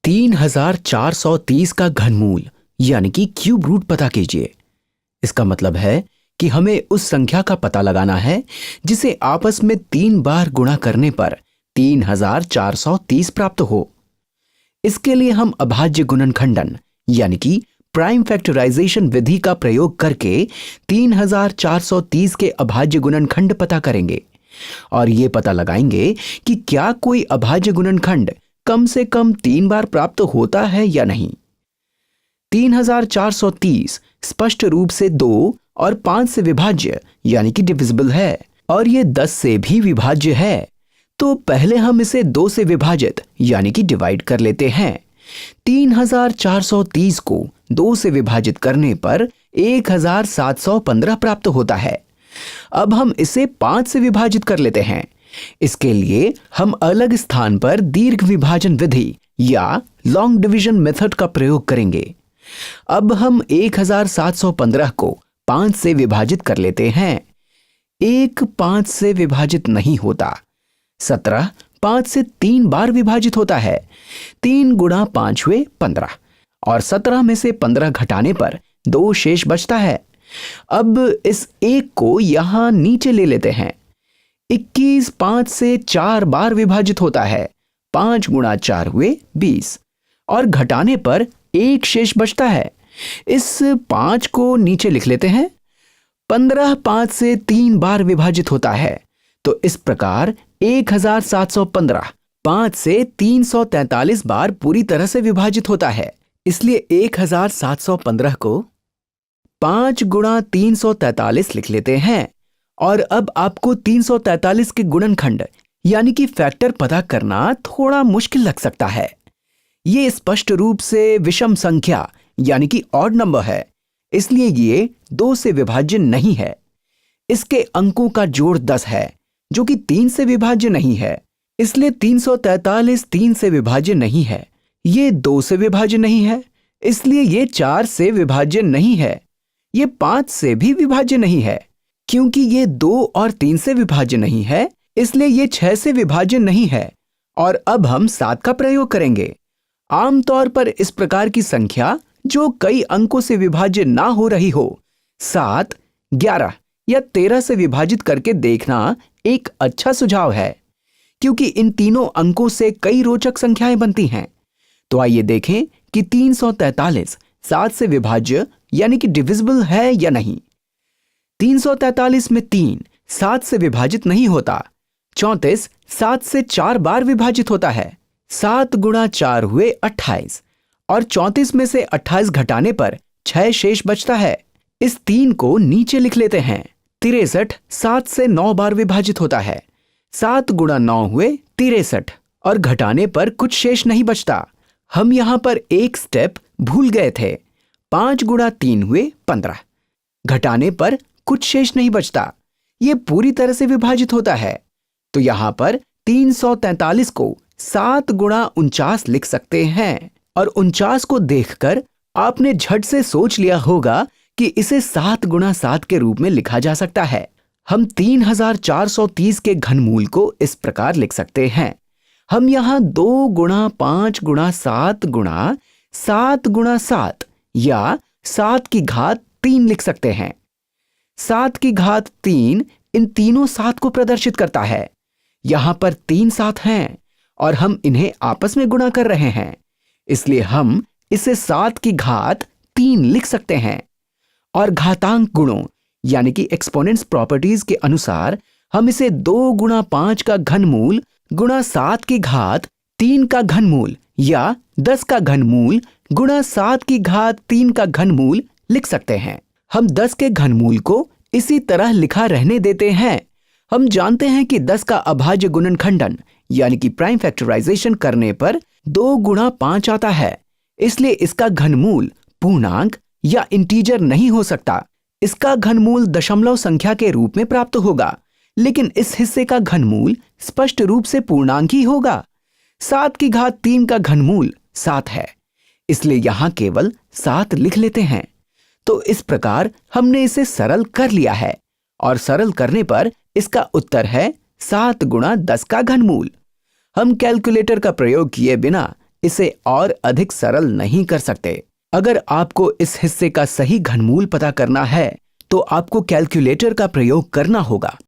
3430 का घनमूल यानी कि क्यूब रूट पता कीजिए। इसका मतलब है कि हमें उस संख्या का पता लगाना है जिसे आपस में 3 बार गुणा करने पर 3430 प्राप्त हो। इसके लिए हम अभाज्य गुणनखंडन यानी कि प्राइम फैक्टराइजेशन विधि का प्रयोग करके 3430 के अभाज्य गुणनखंड पता करेंगे और ये पता लगाएंगे कि क्या कोई अभाज्य गुणनखंड कम से कम 3 बार प्राप्त होता है या नहीं। 3430 स्पष्ट रूप से 2 और 5 से विभाज्य यानी कि डिविजिबल है और ये 10 से भी विभाज्य है। तो पहले हम इसे 2 से विभाजित यानी कि डिवाइड कर लेते हैं। 3430 को 2 से विभाजित करने पर 1715 प्राप्त होता है। अब हम इसे 5 से विभाजित कर लेते हैं। इसके लिए हम अलग स्थान पर दीर्घ विभाजन विधि या लॉन्ग डिवीजन मेथड का प्रयोग करेंगे। अब हम 1715 को 5 से विभाजित कर लेते हैं। 1 5 से विभाजित नहीं होता। 17 5 से 3 बार विभाजित होता है। 3 गुणा 5 हुए 15 और 17 में से 15 घटाने पर 2 शेष बचता है। अब इस 1 को यहां नीचे ले लेते हैं। 21 5 से 4 बार विभाजित होता है। 5 गुणा 4 हुए 20 और घटाने पर 1 शेष बचता है। इस 5 को नीचे लिख लेते हैं। 15 5 से 3 बार विभाजित होता है। तो इस प्रकार 1715 5 से 343 बार पूरी तरह से विभाजित होता है। इसलिए 1715 को 5 गुणा 343 लिख लेते हैं। और अब आपको 343 के गुणनखंड यानी कि फैक्टर पता करना थोड़ा मुश्किल लग सकता है। ये स्पष्ट रूप से विषम संख्या यानी कि ऑड नंबर है, इसलिए ये 2 से विभाज्य नहीं है। इसके अंकों का जोड़ 10 है जो कि 3 से विभाज्य नहीं है, इसलिए 343 3 से विभाज्य नहीं है। ये 2 से विभाज्य नहीं है, इसलिए ये 4 से विभाज्य नहीं है। ये 5 से भी विभाज्य नहीं है। क्योंकि ये 2 और 3 से विभाज्य नहीं है, इसलिए ये 6 से विभाज्य नहीं है। और अब हम 7 का प्रयोग करेंगे। आमतौर पर इस प्रकार की संख्या जो कई अंकों से विभाज्य ना हो रही हो, 7, 11 या 13 से विभाजित करके देखना एक अच्छा सुझाव है, क्योंकि इन तीनों अंकों से कई रोचक संख्याएं बनती हैं। तो आइए देखें कि 343 7 से विभाज्य यानी कि डिविजिबल है या नहीं। 343 में 3 7 से विभाजित नहीं होता। 34 7 से 4 बार विभाजित होता है। 7 गुणा 4 हुए 28 और 34 में से 28 घटाने पर 6 शेष बचता है। इस 3 को नीचे लिख लेते हैं। 63 7 से 9 बार विभाजित होता है। 7 गुणा 9 हुए 63 और घटाने पर कुछ शेष नहीं बचता। हम यहां पर एक स्टेप भूल गए थे। 5 गुणा 3 हुए 15, घटाने पर कुछ शेष नहीं बचता। यह पूरी तरह से विभाजित होता है। तो यहां पर 343 को 7 गुणा 49 लिख सकते हैं और 49 को देखकर आपने झट से सोच लिया होगा कि इसे 7 गुणा 7 के रूप में लिखा जा सकता है। हम 3430 के घनमूल को इस प्रकार लिख सकते हैं। हम यहां 2 गुणा 5 गुणा 7 गुणा 7 गुणा 7 या 7 की घात 3 लिख सकते हैं। 7 की घात 3 इन तीनों 7 को प्रदर्शित करता है। यहां पर 3 7 हैं और हम इन्हें आपस में गुणा कर रहे हैं, इसलिए हम इसे 7 की घात 3 लिख सकते हैं। और घातांक गुणों यानी कि एक्सपोनेंट्स प्रॉपर्टीज के अनुसार हम इसे 2 गुणा 5 का घनमूल गुणा 7 की घात 3 का घनमूल या 10 का घनमूल गुणा 7 की घात 3 का घनमूल लिख सकते हैं। हम 10 के घनमूल को इसी तरह लिखा रहने देते हैं। हम जानते हैं कि 10 का अभाज्य गुणनखंडन यानी कि प्राइम फैक्टराइजेशन करने पर 2 गुणा 5 आता है, इसलिए इसका घनमूल पूर्णांक या इंटीजर नहीं हो सकता। इसका घनमूल दशमलव संख्या के रूप में प्राप्त होगा, लेकिन इस हिस्से का घनमूल स्पष्ट रूप से पूर्णांक ही होगा। 7 की घात 3 का घनमूल 7 है, इसलिए यहां केवल 7 लिख लेते हैं। तो इस प्रकार हमने इसे सरल कर लिया है और सरल करने पर इसका उत्तर है 7 गुणा 10 का घनमूल। हम कैलकुलेटर का प्रयोग किए बिना इसे और अधिक सरल नहीं कर सकते। अगर आपको इस हिस्से का सही घनमूल पता करना है तो आपको कैलकुलेटर का प्रयोग करना होगा।